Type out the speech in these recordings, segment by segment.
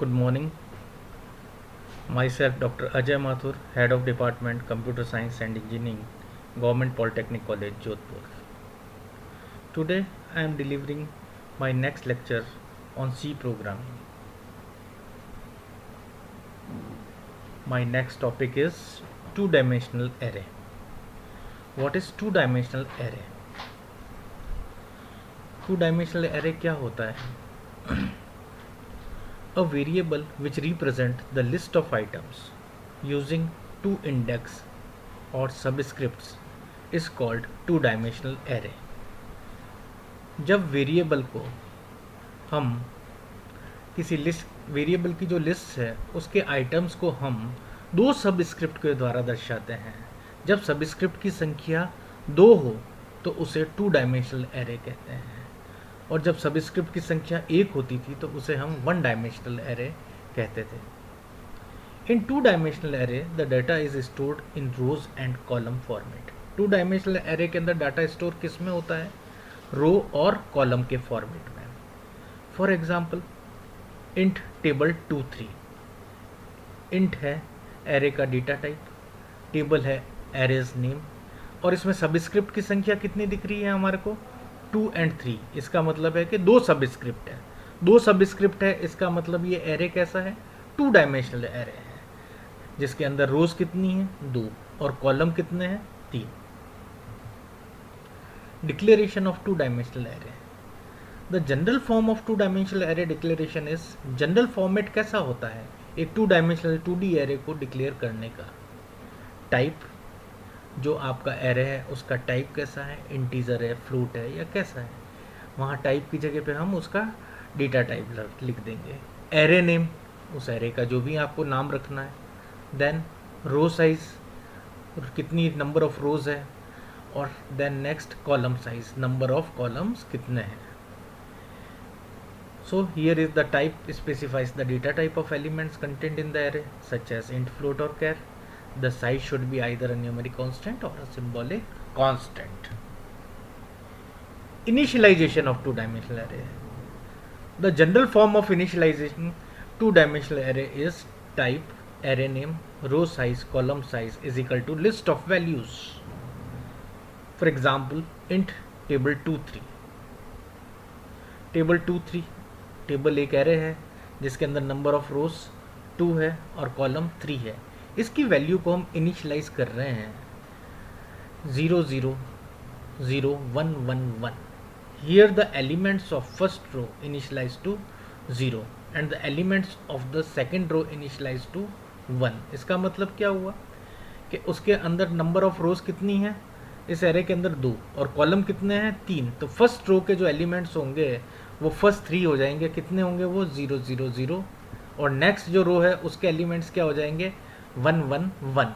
Good morning. Myself Dr. Ajay Mathur, Head of Department Computer Science and Engineering, Government Polytechnic College, Jodhpur. Today I am delivering my next lecture on C programming. My next topic is two-dimensional array. What is two-dimensional array? Two-dimensional array क्या होता है? A variable which represent the list of items using two index or subscripts is called two-dimensional array. जब variable को हम किसी list variable की जो list है उसके आइटम्स को हम दो सबस्क्रिप्ट के द्वारा दर्शाते हैं, जब सबस्क्रिप्ट की संख्या 2 हो तो उसे टू डायमेंशनल एरे कहते हैं, और जब सबस्क्रिप्ट की संख्या 1 होती थी तो उसे हम वन डायमेंशनल एरे कहते थे. In two dimensional array the data is stored in rows and column format. Two dimensional array के अंदर डाटा स्टोर किस में होता है? रो और कॉलम के फॉर्मेट में. For example int table 2 3. Int है एरे का डेटा टाइप, टेबल है एरेज नेम, और इसमें सबस्क्रिप्ट की संख्या कितनी दिख रही है हमारे को? 2 और 3. इसका मतलब है कि दो सबस्क्रिप्ट है. दो सबस्क्रिप्ट है इसका मतलब ये एरे कैसा है? टू डायमेंशनल एरे है, जिसके अंदर रोज कितनी है? 2, और कॉलम कितने हैं? 3. Declaration of to dimensional array. The general form of to dimensional array declaration is. General format कैसा होता है एक टू डायमेंशनल 2D एरे को डिक्लेयर करने का? टाइप, जो आपका एरे है उसका टाइप कैसा है, इंटीजर है, फ्लोट है या कैसा है, वहाँ टाइप की जगह पे हम उसका डेटा टाइप लिख देंगे. एरे नेम, उस एरे का जो भी आपको नाम रखना है. देन रो साइज, कितनी नंबर ऑफ रोज है, और then next column size, number of columns कितने हैं. So here is the type specifies the data type of elements contained in the array such as int, float or char. The size should be either a numeric constant or a symbolic constant. Initialization of two-dimensional array. The general form of initialization two-dimensional array is type, array name, row size, column size is equal to list of values. For example, int table 2 3. Table 2 3. Table एक array है जिसके अंदर number of रोज 2 है और column 3 है. इसकी value को हम इनिशियलाइज कर रहे हैं 0 0 0 1 1 1. Here the elements of first row initialise to 0 and the elements of the second row initialise to 1. इसका मतलब क्या हुआ कि उसके अंदर नंबर ऑफ रोज कितनी है इस एरे के अंदर? 2, और कॉलम कितने हैं? 3. तो फर्स्ट रो के जो एलिमेंट्स होंगे वो फर्स्ट 3 हो जाएंगे. कितने होंगे वो? 0 0 0. और नेक्स्ट जो रो है उसके एलिमेंट्स क्या हो जाएंगे? 1 1 1.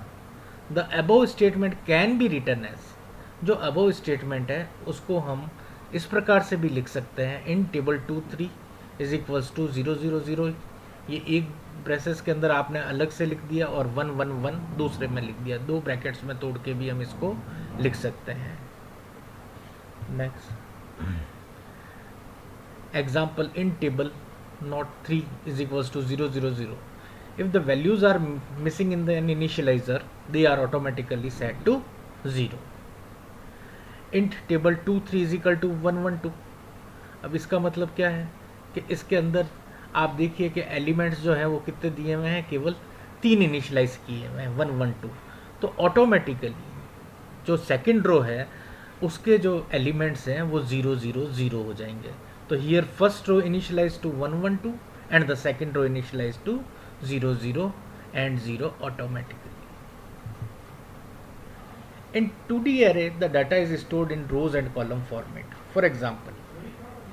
The above statement can be written as. जो अबव स्टेटमेंट है उसको हम इस प्रकार से भी लिख सकते हैं. In table 2 3 is equals to 0 0 0. ये एक ब्रेसेस के अंदर आपने अलग से लिख दिया और 1 1 1 दूसरे में लिख दिया. दो ब्रैकेट्स में तोड़ के भी हम इसको लिख सकते हैं. Next example in table not 3 is equals to 0 0 0. If the values are missing in the initializer, they are automatically set to 0. int table 2 3 is equal to 1 1 2. अब इसका मतलब क्या है कि इसके अंदर आप देखिए कि एलिमेंट्स जो हैं वो कितने दिए हुए हैं? केवल 3 इनिशियलाइज किए हुए हैं, 1 1 2. तो ऑटोमेटिकली जो सेकंड रो है उसके जो एलिमेंट्स हैं वो 0 0 0 हो जाएंगे. तो here first row initialise to 1 1 2 and the second row initialise to 0 0 and 0 automatically. In 2D array the data is stored in rows and column format. For example,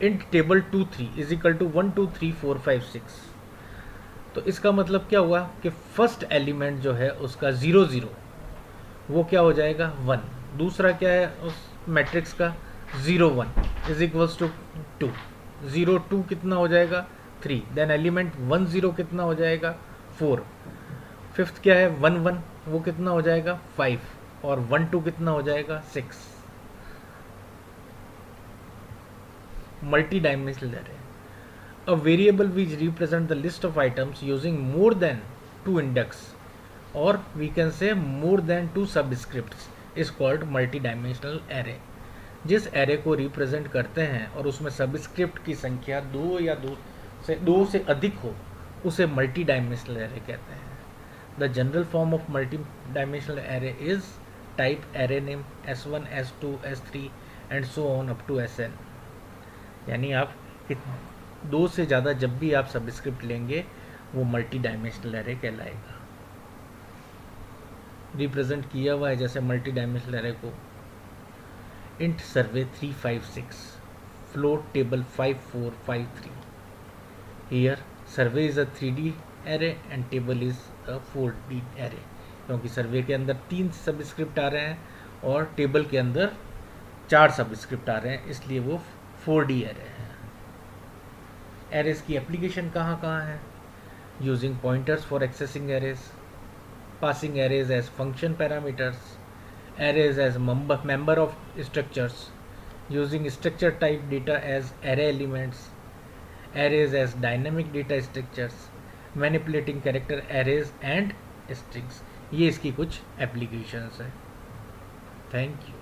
int table 2 3 is equal to 1 2 3 4 5 6. तो इसका मतलब क्या हुआ कि first element जो है उसका 0 0 वो क्या हो जाएगा? 1. दूसरा क्या है उस मैट्रिक्स का? 0 1 इज इक्वल्स टू 2. 0 2 कितना हो जाएगा? 3. देन एलिमेंट 1 0 कितना हो जाएगा? 4. फिफ्थ क्या है? 1 1 वो कितना हो जाएगा? 5. और 1 2 कितना हो जाएगा? 6. Multi dimensional array. A variable which represent the list of items using more than two index or we can say more than two subscripts is called multidimensional array. जिस एरे को रिप्रेजेंट करते हैं और उसमें सबस्क्रिप्ट की संख्या दो से अधिक हो उसे मल्टी डायमेंशनल एरे कहते हैं. The general form of multi dimensional array is type array name S1 S2 S3 and so on up to Sn. यानी आप दो से ज़्यादा जब भी आप सबस्क्रिप्ट लेंगे वो मल्टी डायमेंशनल एरे कहलाएगा. रिप्रेजेंट किया हुआ है जैसे मल्टी डायमेंशनल एरे को int survey 356 float table 5453. Here survey is a 3D array and table is a 4D array. क्योंकि सर्वे के अंदर 3 सबस्क्रिप्ट आ रहे हैं और टेबल के अंदर 4 सबस्क्रिप्ट आ रहे हैं, इसलिए वो 4D array है. एरेज की एप्लीकेशन कहाँ कहाँ है? Using pointers for accessing arrays, passing arrays as function parameters, arrays as member of structures, using structure type data as array elements, arrays as dynamic data structures, manipulating character arrays and strings. ये इसकी कुछ applications है. Thank you.